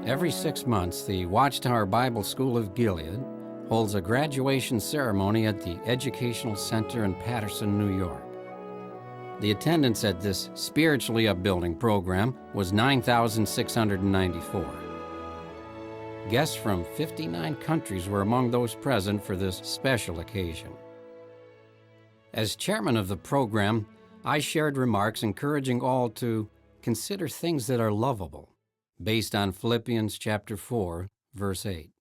Every 6 months, the Watchtower Bible School of Gilead holds a graduation ceremony at the Educational Center in Paterson, New York. The attendance at this spiritually upbuilding program was 9,694. Guests from 59 countries were among those present for this special occasion. As chairman of the program, I shared remarks encouraging all to consider things that are lovable, based on Philippians chapter 4, verse 8.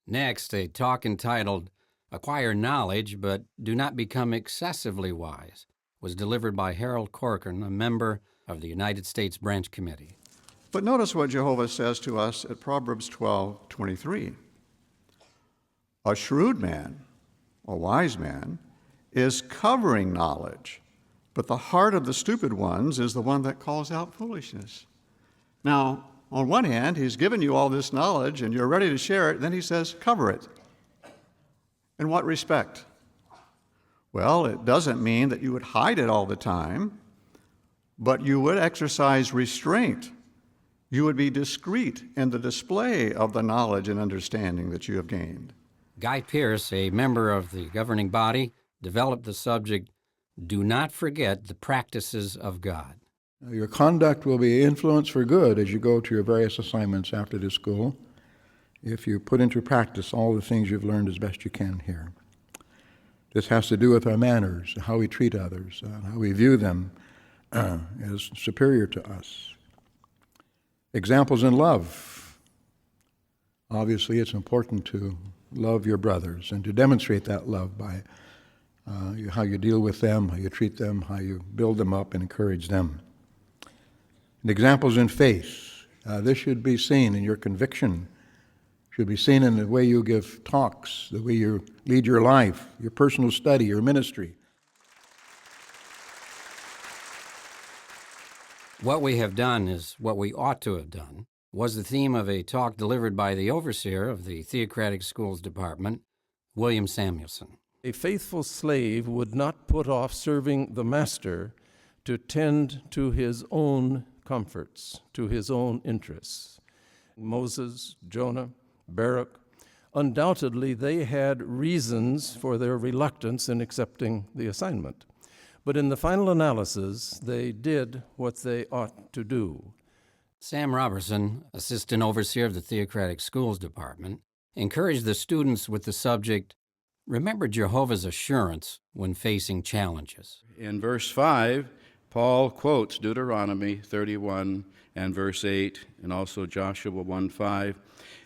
Next, a talk entitled, Acquire Knowledge, but Do Not Become Excessively Wise, was delivered by Harold Corcoran, a member of the United States Branch Committee. But notice what Jehovah says to us at Proverbs 12:23. A shrewd man, a wise man, is covering knowledge, but the heart of the stupid ones is the one that calls out foolishness. Now, on one hand, he's given you all this knowledge and you're ready to share it, then he says, cover it. In what respect? Well, it doesn't mean that you would hide it all the time, but you would exercise restraint. You would be discreet in the display of the knowledge and understanding that you have gained. Guy Pearce, a member of the governing body, developed the subject, Do Not Forget the Practices of God. Your conduct will be influenced for good as you go to your various assignments after this school, if you put into practice all the things you've learned as best you can here. This has to do with our manners, how we treat others, how we view them as superior to us. Examples in love. Obviously, it's important to love your brothers and to demonstrate that love by how you deal with them, how you treat them, how you build them up and encourage them. And examples in faith. This should be seen in your conviction, should be seen in the way you give talks, the way you lead your life, your personal study, your ministry. What we have done is what we ought to have done was the theme of a talk delivered by the overseer of the Theocratic Schools Department, William Samuelson. A faithful slave would not put off serving the master to tend to his own comforts, to his own interests. Moses, Jonah, Baruch, undoubtedly they had reasons for their reluctance in accepting the assignment. But in the final analysis, they did what they ought to do. Sam Robertson, assistant overseer of the Theocratic Schools Department, encouraged the students with the subject, Remember Jehovah's assurance when facing challenges. In verse 5, Paul quotes Deuteronomy 31 and verse 8, and also Joshua 1:5.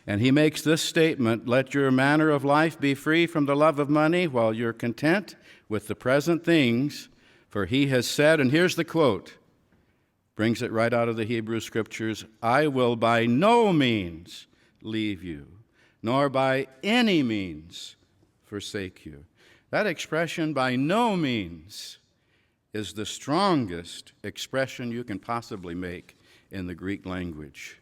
And he makes this statement, Let your manner of life be free from the love of money while you're content with the present things. For he has said, and here's the quote, brings it right out of the Hebrew Scriptures, I will by no means leave you, nor by any means forsake you. That expression, by no means, is the strongest expression you can possibly make in the Greek language.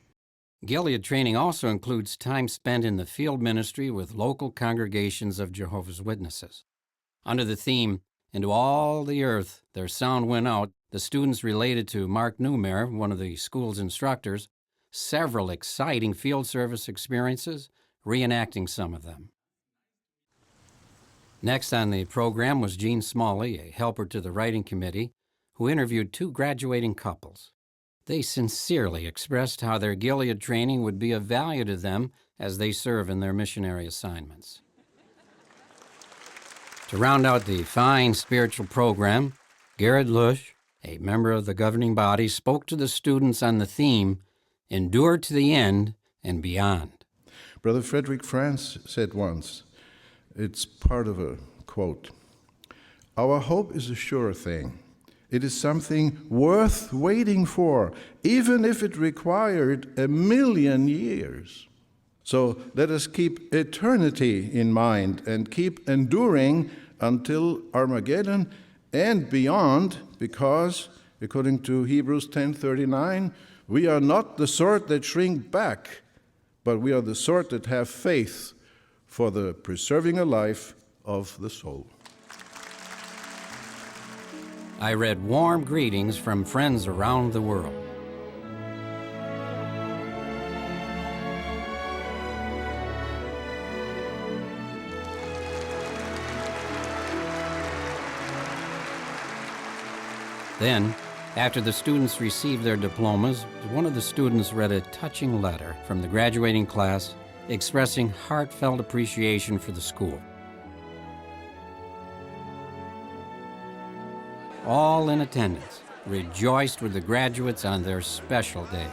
Gilead training also includes time spent in the field ministry with local congregations of Jehovah's Witnesses. Under the theme, Into all the earth their sound went out, the students related to Mark Newmare, one of the school's instructors, several exciting field service experiences, reenacting some of them. Next on the program was Jean Smalley, a helper to the writing committee, who interviewed two graduating couples. They sincerely expressed how their Gilead training would be of value to them as they serve in their missionary assignments. To round out the fine spiritual program, Garrett Lush, a member of the governing body, spoke to the students on the theme, Endure to the End and Beyond. Brother Frederick France said once, it's part of a quote, Our hope is a sure thing. It is something worth waiting for, even if it required 1,000,000 years. So let us keep eternity in mind and keep enduring until Armageddon and beyond, because, according to Hebrews 10:39, we are not the sort that shrink back, but we are the sort that have faith for the preserving a life of the soul. I read warm greetings from friends around the world. Then, after the students received their diplomas, one of the students read a touching letter from the graduating class expressing heartfelt appreciation for the school. All in attendance rejoiced with the graduates on their special day.